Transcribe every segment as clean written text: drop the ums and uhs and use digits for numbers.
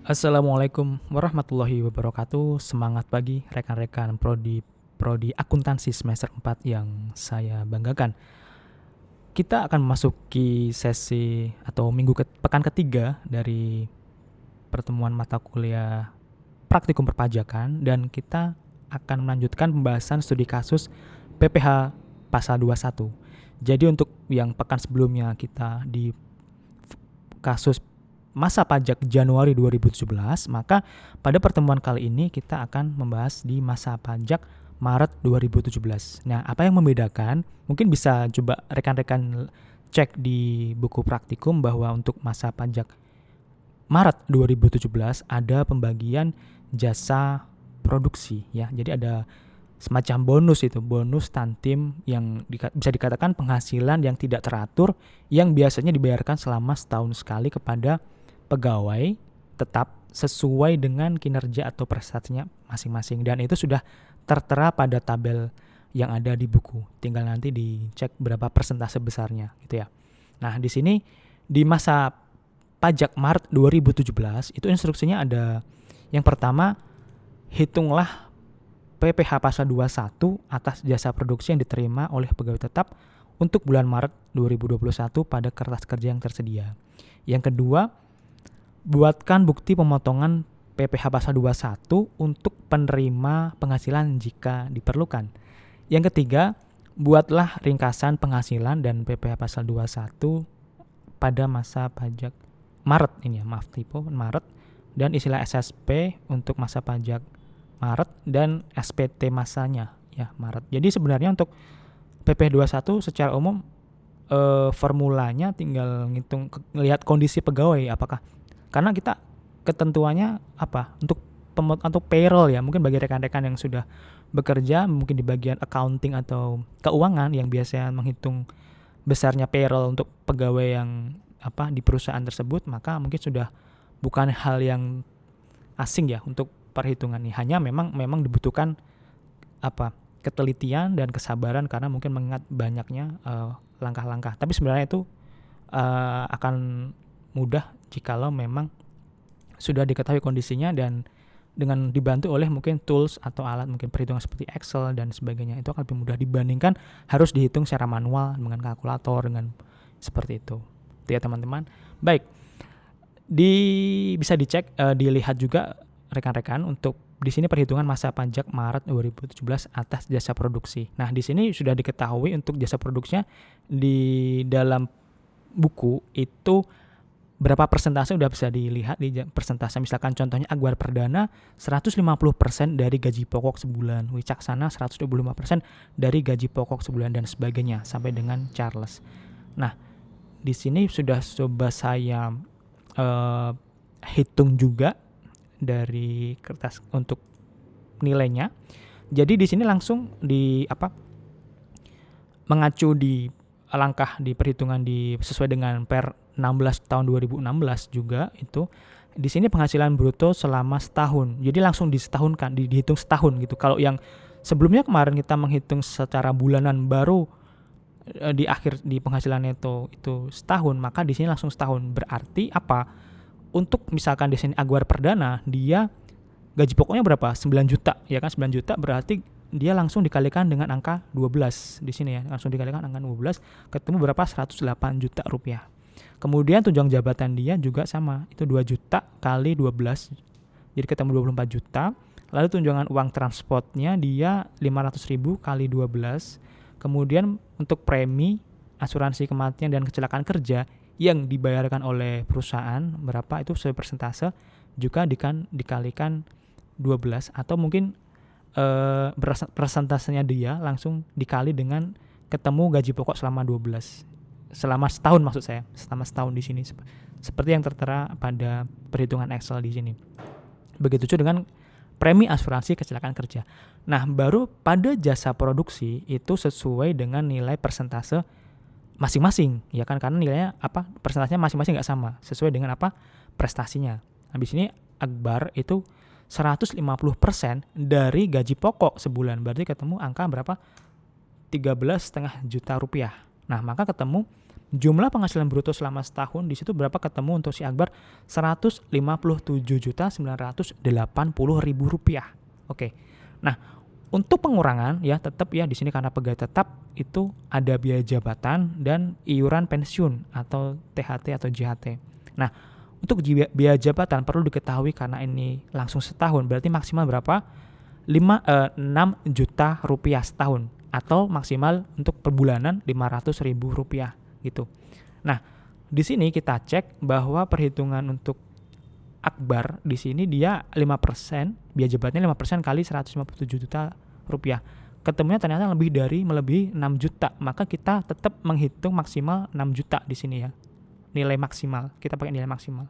Assalamualaikum warahmatullahi wabarakatuh. Semangat pagi rekan-rekan prodi akuntansi semester 4 yang saya banggakan. Kita akan memasuki sesi atau pekan ketiga dari pertemuan mata kuliah praktikum perpajakan dan kita akan melanjutkan pembahasan studi kasus PPh pasal 21. Jadi untuk yang pekan sebelumnya kita di kasus masa pajak Januari 2017, maka pada pertemuan kali ini kita akan membahas di masa pajak Maret 2017. Nah, apa yang membedakan? Mungkin bisa coba rekan-rekan cek di buku praktikum bahwa untuk masa pajak Maret 2017 ada pembagian jasa produksi ya. Jadi ada semacam bonus tantim yang bisa dikatakan penghasilan yang tidak teratur yang biasanya dibayarkan selama setahun sekali kepada pegawai tetap sesuai dengan kinerja atau prestasinya masing-masing, dan itu sudah tertera pada tabel yang ada di buku. Tinggal nanti dicek berapa persentase besarnya gitu ya. Nah, di sini di masa pajak Maret 2017 itu instruksinya ada yang pertama, hitunglah PPh pasal 21 atas jasa produksi yang diterima oleh pegawai tetap untuk bulan Maret 2021 pada kertas kerja yang tersedia. Yang kedua, buatkan bukti pemotongan PPh pasal 21 untuk penerima penghasilan jika diperlukan. Yang ketiga, buatlah ringkasan penghasilan dan PPh pasal 21 pada masa pajak Maret ini ya, Maret, dan istilah SSP untuk masa pajak Maret dan SPT masanya ya Maret. Jadi sebenarnya untuk PPh 21 secara umum formulanya tinggal lihat kondisi pegawai apakah, karena kita ketentuannya apa untuk payroll ya, mungkin bagi rekan-rekan yang sudah bekerja mungkin di bagian accounting atau keuangan yang biasanya menghitung besarnya payroll untuk pegawai yang di perusahaan tersebut, maka mungkin sudah bukan hal yang asing ya untuk perhitungan ini. Hanya memang dibutuhkan ketelitian dan kesabaran karena mungkin mengingat banyaknya langkah-langkah. Tapi sebenarnya itu akan mudah jikalau memang sudah diketahui kondisinya dan dengan dibantu oleh mungkin tools atau alat mungkin perhitungan seperti Excel dan sebagainya, itu akan lebih mudah dibandingkan harus dihitung secara manual dengan kalkulator dengan seperti itu. Itu ya teman-teman. Baik, bisa dicek, dilihat juga rekan-rekan untuk di sini perhitungan masa pajak Maret 2017 atas jasa produksi. Nah, di sini sudah diketahui untuk jasa produksinya di dalam buku itu berapa persentase udah bisa dilihat di persentase. Misalkan contohnya Akbar Perdana 150% dari gaji pokok sebulan, Wicaksana 125% dari gaji pokok sebulan dan sebagainya sampai dengan Charles. Nah, di sini sudah coba saya hitung juga dari kertas untuk nilainya. Jadi di sini langsung mengacu di langkah di perhitungan sesuai dengan per 16 tahun 2016 juga itu di sini penghasilan bruto selama setahun. Jadi langsung dihitung setahun gitu. Kalau yang sebelumnya kemarin kita menghitung secara bulanan baru di akhir di penghasilan itu setahun, maka di sini langsung setahun. Berarti apa? Untuk misalkan di sini Akbar Perdana dia gaji pokoknya berapa? 9 juta, ya kan? 9 juta berarti dia langsung dikalikan dengan angka 12 di sini ya. Langsung dikalikan angka 12 ketemu berapa? 108 juta rupiah. Kemudian tunjangan jabatan dia juga sama, itu 2 juta kali 12. Jadi ketemu 24 juta. Lalu tunjangan uang transportnya dia 500.000 kali 12. Kemudian untuk premi asuransi kematian dan kecelakaan kerja yang dibayarkan oleh perusahaan berapa, itu sesuai persentase juga dikalikan 12 atau mungkin persentasenya dia langsung dikali dengan ketemu gaji pokok selama 12 selama setahun, maksud saya selama setahun di sini seperti yang tertera pada perhitungan Excel di sini. Begitu juga dengan premi asuransi kecelakaan kerja. Nah, baru pada jasa produksi itu sesuai dengan nilai persentase masing-masing ya kan, karena nilainya persentasenya masing-masing nggak sama sesuai dengan prestasinya. Nah, di sini Akbar itu 150% dari gaji pokok sebulan, berarti ketemu angka berapa? 13,5 juta rupiah. Nah, maka ketemu jumlah penghasilan bruto selama setahun di situ berapa ketemu untuk si Akbar? Rp157.980.000. Oke. Nah, untuk pengurangan ya tetap ya di sini karena pegawai tetap itu ada biaya jabatan dan iuran pensiun atau THT atau JHT. Nah, untuk biaya jabatan perlu diketahui karena ini langsung setahun berarti maksimal berapa? 6 juta rupiah setahun atau maksimal untuk per bulanan Rp500.000 gitu. Nah, di sini kita cek bahwa perhitungan untuk Akbar di sini dia 5%, biaya jabatannya 5% kali 157 juta rupiah. Ketemunya ternyata melebihi 6 juta, maka kita tetap menghitung maksimal 6 juta di sini ya. Nilai maksimal, kita pakai nilai maksimal.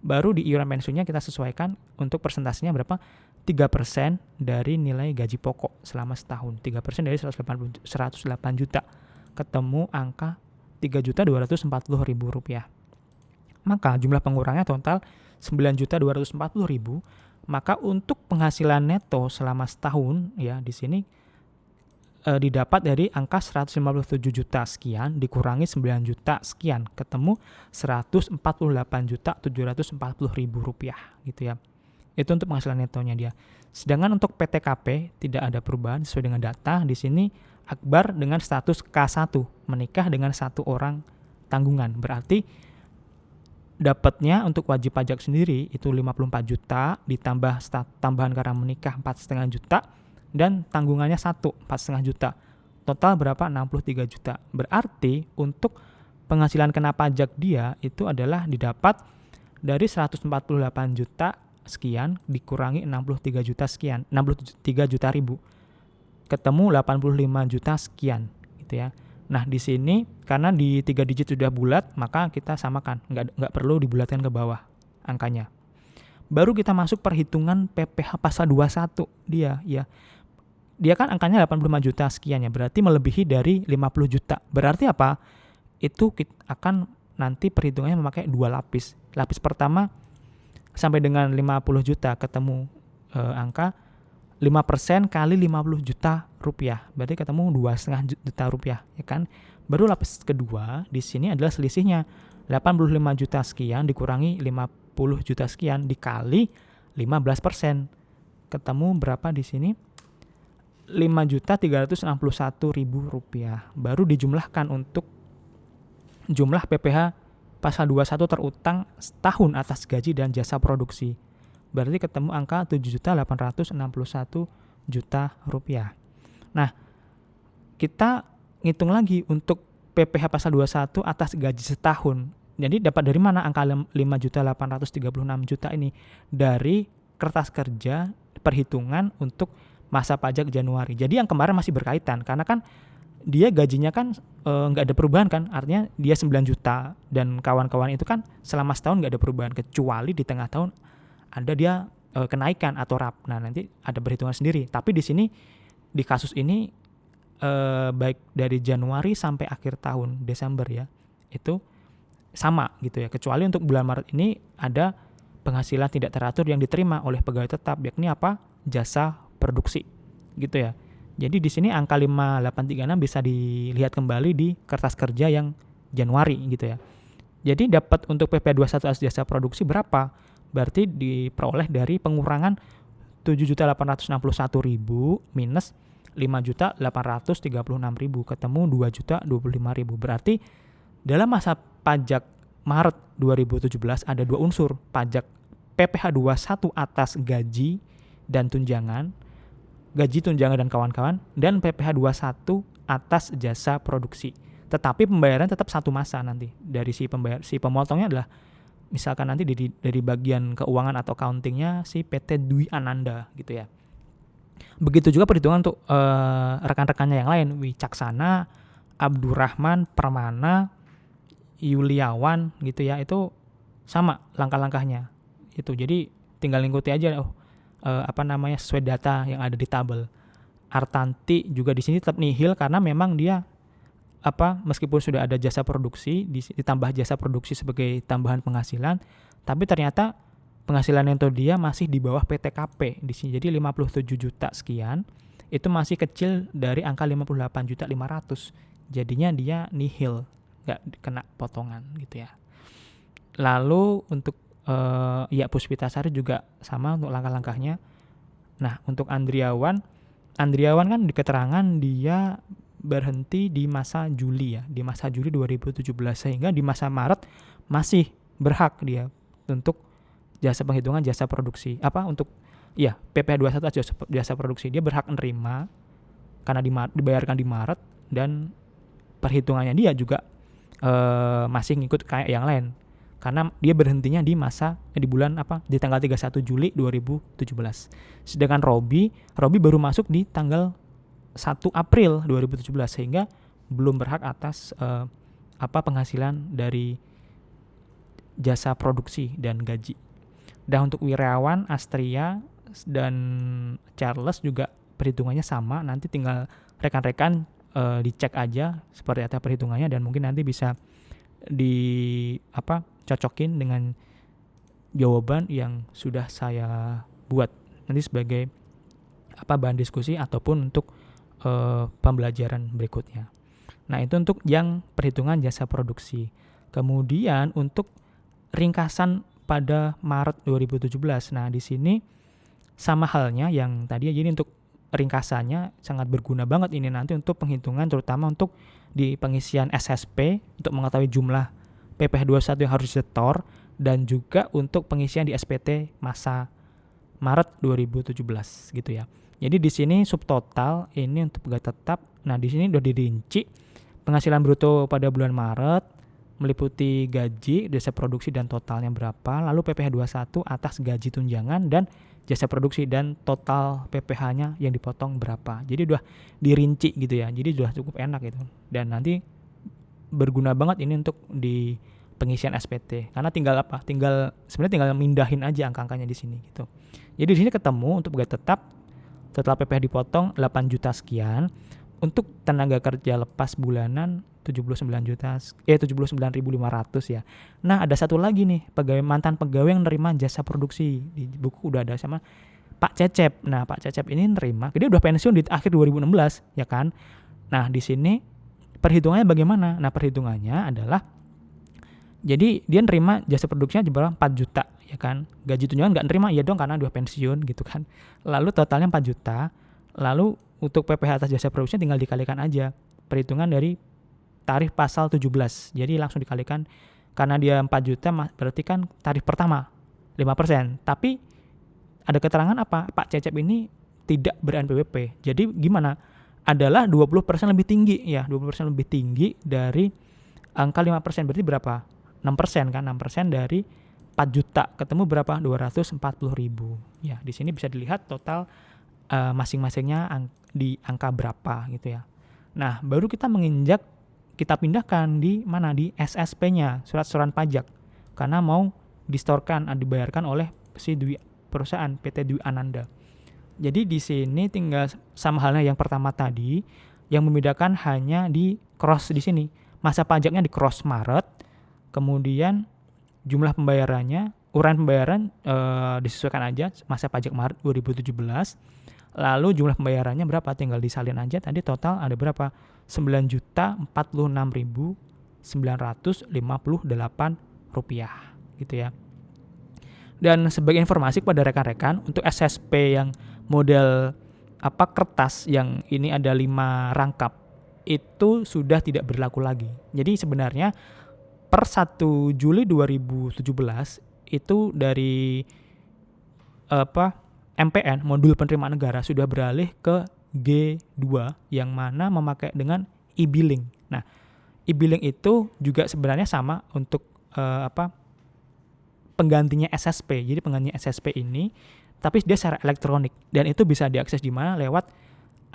Baru di iuran pensiunnya kita sesuaikan untuk persentasenya berapa? 3% dari nilai gaji pokok selama setahun. 3% dari 108 juta. Ketemu angka Rp3.240.000. Maka jumlah pengurangnya total Rp9.240.000. Maka untuk penghasilan neto selama setahun ya di sini didapat dari angka 157 juta sekian dikurangi 9 juta sekian ketemu Rp148.740.000 gitu ya. Itu untuk penghasilan netonya dia. Sedangkan untuk PTKP tidak ada perubahan sesuai dengan data. Di sini Akbar dengan status K1 menikah dengan satu orang tanggungan. Berarti dapatnya untuk wajib pajak sendiri itu 54 juta ditambah tambahan karena menikah 4,5 juta dan tanggungannya 4,5 juta. Total berapa? 63 juta. Berarti untuk penghasilan kena pajak dia itu adalah didapat dari 148 juta sekian dikurangi 63 juta sekian, 63 juta ribu. Ketemu 85 juta sekian gitu ya. Nah, di sini karena di 3 digit sudah bulat, maka kita samakan, nggak perlu dibulatkan ke bawah angkanya. Baru kita masuk perhitungan PPh pasal 21 dia ya. Dia kan angkanya 85 juta sekian ya, berarti melebihi dari 50 juta. Berarti apa? Itu kita akan nanti perhitungannya memakai 2 lapis. Lapis pertama sampai dengan 50 juta ketemu angka 5% kali 50 juta rupiah. Berarti ketemu 2,5 juta rupiah ya kan. Baru lapis kedua di sini adalah selisihnya 85 juta sekian dikurangi 50 juta sekian dikali 15%. Ketemu berapa di sini? 5.361.000 rupiah. Baru dijumlahkan untuk jumlah PPh pasal 21 terutang setahun atas gaji dan jasa produksi. Berarti ketemu angka 7.861 juta rupiah. Nah, kita ngitung lagi untuk PPh pasal 21 atas gaji setahun. Jadi dapat dari mana angka 5.836 juta ini? Dari kertas kerja perhitungan untuk masa pajak Januari. Jadi yang kemarin masih berkaitan karena kan dia gajinya kan nggak ada perubahan kan, artinya dia 9 juta dan kawan-kawan itu kan selama setahun nggak ada perubahan kecuali di tengah tahun ada dia kenaikan atau RAP. Nah, nanti ada perhitungan sendiri. Tapi di sini di kasus ini baik dari Januari sampai akhir tahun Desember ya itu sama gitu ya. Kecuali untuk bulan Maret ini ada penghasilan tidak teratur yang diterima oleh pegawai tetap, yakni apa? Jasa produksi gitu ya. Jadi di sini angka 5836 bisa dilihat kembali di kertas kerja yang Januari gitu ya. Jadi dapat untuk PP 21 atas jasa produksi berapa? Berarti diperoleh dari pengurangan 7.861.000 minus 5.836.000 ketemu 2.025.000. Berarti dalam masa pajak Maret 2017 ada 2 unsur, pajak PPh 21 atas gaji dan tunjangan, gaji tunjangan dan kawan-kawan, dan PPh 21 atas jasa produksi. Tetapi pembayaran tetap satu masa nanti. Dari si pemotongnya adalah misalkan nanti dari bagian keuangan atau accountingnya si PT Dwi Ananda gitu ya. Begitu juga perhitungan untuk rekan-rekannya yang lain, Wicaksana, Abdurrahman, Permana, Yuliawan gitu ya, itu sama langkah-langkahnya. Itu jadi tinggal ngikuti aja sesuai data yang ada di tabel. Artanti juga di sini tetap nihil karena memang dia meskipun sudah ada jasa produksi ditambah jasa produksi sebagai tambahan penghasilan, tapi ternyata penghasilan neto dia masih di bawah PTKP di sini. Jadi 57 juta sekian itu masih kecil dari angka 58.500. Jadinya dia nihil nggak kena potongan gitu ya. Lalu untuk ya Puspitasari juga sama untuk langkah-langkahnya. Nah untuk Andriawan kan di keterangan dia berhenti di masa Juli 2017, sehingga di masa Maret masih berhak dia untuk jasa penghitungan jasa produksi untuk PPh 21 jasa produksi. Dia berhak nerima karena dibayarkan di Maret, dan perhitungannya dia juga masih ngikut kayak yang lain karena dia berhentinya di di tanggal 31 Juli 2017. Sedangkan Robi baru masuk di tanggal 1 April 2017, sehingga belum berhak atas penghasilan dari jasa produksi dan gaji. Dan untuk Wirawan, Astria, dan Charles juga perhitungannya sama. Nanti tinggal rekan-rekan dicek aja seperti apa perhitungannya, dan mungkin nanti bisa cocokin dengan jawaban yang sudah saya buat nanti sebagai bahan diskusi ataupun untuk pembelajaran berikutnya. Nah, itu untuk yang perhitungan jasa produksi. Kemudian untuk ringkasan pada Maret 2017. Nah, di sini sama halnya yang tadi, jadi untuk ringkasannya sangat berguna banget ini nanti untuk penghitungan, terutama untuk di pengisian SSP untuk mengetahui jumlah PPh 21 yang harus disetor, dan juga untuk pengisian di SPT masa Maret 2017 gitu ya. Jadi di sini subtotal ini untuk pegawai tetap. Nah, di sini udah dirinci penghasilan bruto pada bulan Maret meliputi gaji, jasa produksi dan totalnya berapa, lalu PPh 21 atas gaji tunjangan dan jasa produksi, dan total PPh-nya yang dipotong berapa. Jadi udah dirinci gitu ya. Jadi udah cukup enak gitu. Dan nanti berguna banget ini untuk di pengisian SPT karena sebenarnya tinggal mindahin aja angka-angkanya di sini gitu. Jadi di sini ketemu untuk pegawai tetap setelah PPh dipotong 8 juta sekian, untuk tenaga kerja lepas bulanan 79.500 ya. Nah, ada satu lagi nih, mantan pegawai yang nerima jasa produksi. Di buku udah ada sama Pak Cecep. Nah, Pak Cecep ini nerima, dia udah pensiun di akhir 2016 ya kan. Nah, di sini perhitungannya bagaimana? Nah, perhitungannya adalah jadi dia nerima jasa produksinya berapa? 4 juta ya kan. Gaji tunjangan nggak nerima, ya dong karena udah pensiun gitu kan. Lalu totalnya 4 juta. Lalu untuk PPh atas jasa produksinya tinggal dikalikan aja. Perhitungan dari tarif pasal 17. Jadi langsung dikalikan, karena dia 4 juta berarti kan tarif pertama 5%. Tapi ada keterangan Pak Cecep ini tidak ber-NPWP. Jadi gimana? Adalah 20% lebih tinggi ya, 20% lebih tinggi dari angka 5%. Berarti berapa? 6% kan, 6% dari 4 juta ketemu berapa? 240.000. Ya, di sini bisa dilihat total masing-masingnya di angka berapa gitu ya. Nah, baru kita pindahkan di mana? Di SSP-nya, surat setoran pajak. Karena mau distorkan, dibayarkan oleh si perusahaan PT Dwi Ananda. Jadi di sini tinggal sama halnya yang pertama tadi, yang membedakan hanya di cross di sini. Masa pajaknya di cross Maret, kemudian jumlah pembayarannya, uraian pembayaran disesuaikan aja masa pajak Maret 2017. Lalu jumlah pembayarannya berapa? Tinggal disalin aja. Tadi total ada berapa? 9.046.958 rupiah gitu ya. Dan sebagai informasi kepada rekan-rekan, untuk SSP yang model kertas yang ini ada 5 rangkap itu sudah tidak berlaku lagi. Jadi sebenarnya per 1 Juli 2017 itu dari MPN, modul penerimaan negara, sudah beralih ke G2 yang mana memakai dengan e-billing. Nah, e-billing itu juga sebenarnya sama untuk penggantinya SSP. Jadi penggantinya SSP ini tapi dia secara elektronik, dan itu bisa diakses di mana? Lewat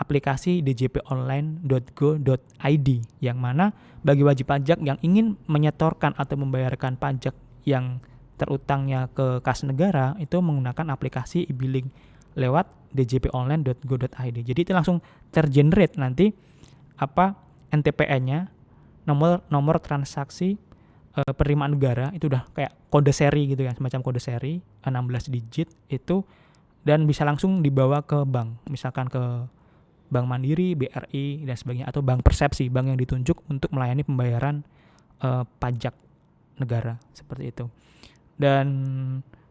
aplikasi djponline.go.id, yang mana bagi wajib pajak yang ingin menyetorkan atau membayarkan pajak yang terutangnya ke kas negara itu menggunakan aplikasi e-billing lewat djponline.go.id. Jadi itu langsung tergenerate nanti NTPN-nya, nomor transaksi penerimaan negara, itu udah kayak kode seri gitu ya, semacam kode seri 16 digit itu, dan bisa langsung dibawa ke bank, misalkan ke Bank Mandiri, BRI dan sebagainya, atau Bank Persepsi, bank yang ditunjuk untuk melayani pembayaran pajak negara seperti itu. Dan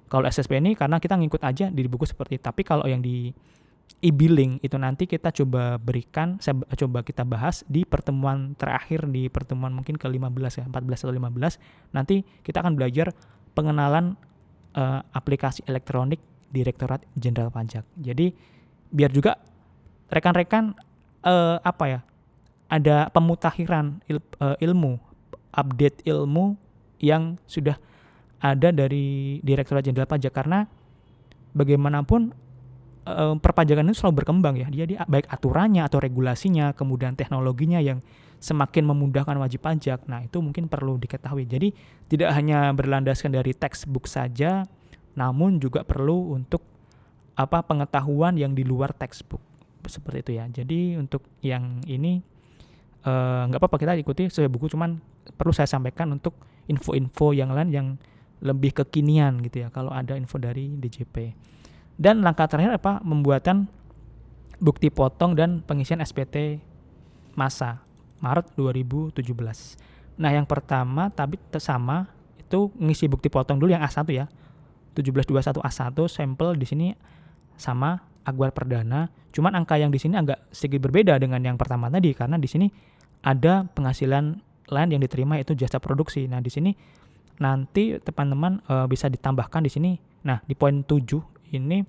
kalau SSP ini karena kita ngikut aja di buku seperti itu. Tapi kalau yang di e-billing itu nanti kita coba kita bahas di pertemuan terakhir, di pertemuan mungkin ke-15 ya, 14 atau 15. Nanti kita akan belajar pengenalan aplikasi elektronik Direktorat Jenderal Pajak. Jadi biar juga rekan-rekan ada pemutakhiran ilmu, update ilmu yang sudah ada dari Direktorat Jenderal Pajak, karena bagaimanapun perpajakan itu selalu berkembang ya. Dia baik aturannya atau regulasinya, kemudian teknologinya yang semakin memudahkan wajib pajak. Nah, itu mungkin perlu diketahui. Jadi tidak hanya berlandaskan dari textbook saja, namun juga perlu untuk pengetahuan yang di luar textbook. Seperti itu ya. Jadi untuk yang ini nggak apa-apa kita ikuti sesuai buku, cuman perlu saya sampaikan untuk info-info yang lain yang lebih kekinian gitu ya kalau ada info dari DJP. Dan langkah terakhir pembuatan bukti potong dan pengisian SPT masa Maret 2017. Nah, yang pertama tapi sama itu ngisi bukti potong dulu yang A1 ya. 1721 A1 sampel di sini sama Akbar Perdana. Cuman angka yang di sini agak sedikit berbeda dengan yang pertama tadi karena di sini ada penghasilan lain yang diterima itu jasa produksi. Nah, di sini nanti teman-teman bisa ditambahkan di sini. Nah, di poin 7 ini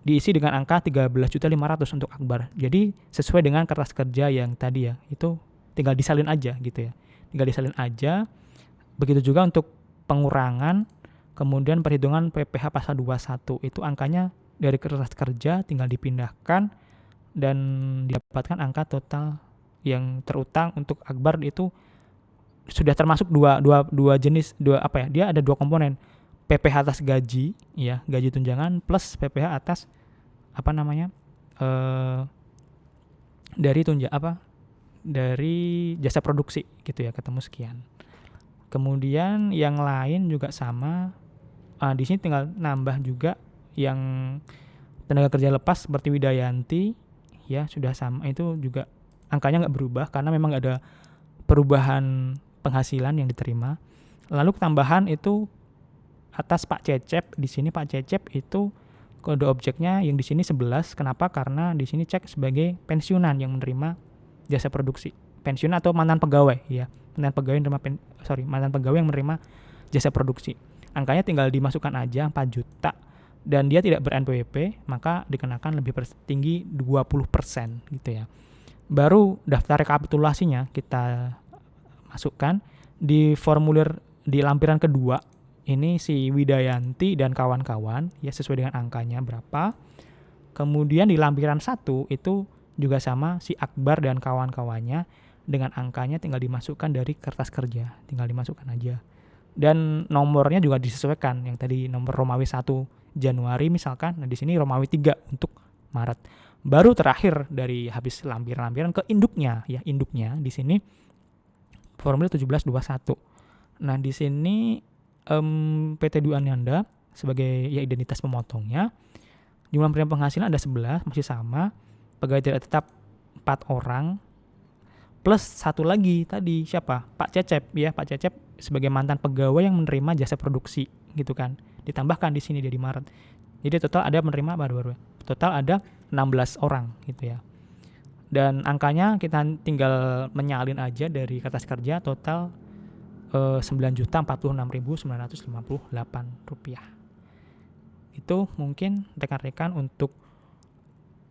diisi dengan angka 13.500.000 untuk Akbar. Jadi sesuai dengan kertas kerja yang tadi ya, itu tinggal disalin aja gitu ya. Tinggal disalin aja. Begitu juga untuk pengurangan, kemudian perhitungan PPh pasal 21 itu angkanya dari kertas kerja tinggal dipindahkan dan didapatkan angka total yang terutang untuk Akbar itu sudah termasuk dua jenis, dia ada dua komponen. PPh atas gaji ya, gaji tunjangan plus PPh atas dari jasa produksi gitu ya, ketemu sekian. Kemudian yang lain juga sama. Di sini tinggal nambah juga yang tenaga kerja lepas seperti Widayanti ya, sudah sama, itu juga angkanya nggak berubah karena memang nggak ada perubahan penghasilan yang diterima. Lalu tambahan itu atas Pak Cecep. Di sini Pak Cecep itu kode objeknya yang di sini 11. Kenapa? Karena di sini cek sebagai pensiunan yang menerima jasa produksi. Pensiunan atau mantan pegawai ya. Mantan pegawai yang menerima jasa produksi. Angkanya tinggal dimasukkan aja 4 juta dan dia tidak ber-NPWP, maka dikenakan lebih tinggi 20% gitu ya. Baru daftar rekapitulasinya kita masukkan di formulir di lampiran kedua. Ini si Widayanti dan kawan-kawan ya, sesuai dengan angkanya berapa. Kemudian di lampiran 1 itu juga sama si Akbar dan kawan-kawannya dengan angkanya tinggal dimasukkan dari kertas kerja, tinggal dimasukkan aja. Dan nomornya juga disesuaikan. Yang tadi nomor Romawi 1 Januari misalkan, nah di sini Romawi 3 untuk Maret. Baru terakhir dari habis lampiran-lampiran ke induknya ya, induknya di sini formulir 1721. Nah, di sini PT Dwi Ananda sebagai ya identitas pemotongnya. Jumlah penerima penghasilan ada 11, masih sama. Pegawai tidak tetap 4 orang. Plus satu lagi tadi siapa? Pak Cecep ya, Pak Cecep sebagai mantan pegawai yang menerima jasa produksi gitu kan. Ditambahkan di sini dia di Maret. Jadi total ada menerima total ada 16 orang gitu ya. Dan angkanya kita tinggal menyalin aja dari kertas kerja, total 9.046.958 rupiah. Itu mungkin rekan-rekan untuk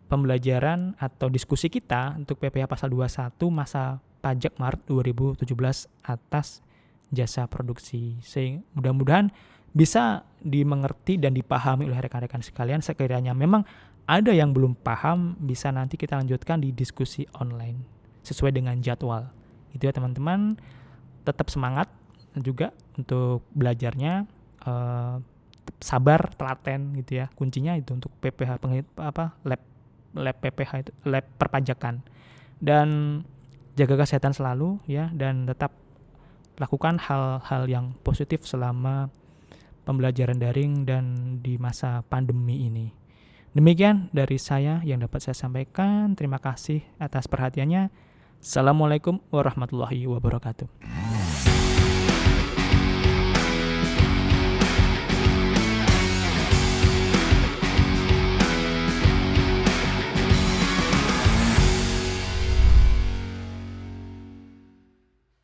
pembelajaran atau diskusi kita untuk PPh pasal 21 masa pajak Maret 2017 atas jasa produksi. Sehingga mudah-mudahan bisa dimengerti dan dipahami oleh rekan-rekan sekalian. Sekiranya memang ada yang belum paham, bisa nanti kita lanjutkan di diskusi online sesuai dengan jadwal. Gitu ya teman-teman. Tetap semangat juga untuk belajarnya, sabar, telaten gitu ya. Kuncinya itu untuk PPh lab PPh itu lab perpajakan. Dan jaga kesehatan selalu ya, dan tetap lakukan hal-hal yang positif selama pembelajaran daring dan di masa pandemi ini. Demikian dari saya yang dapat saya sampaikan. Terima kasih atas perhatiannya. Assalamualaikum warahmatullahi wabarakatuh.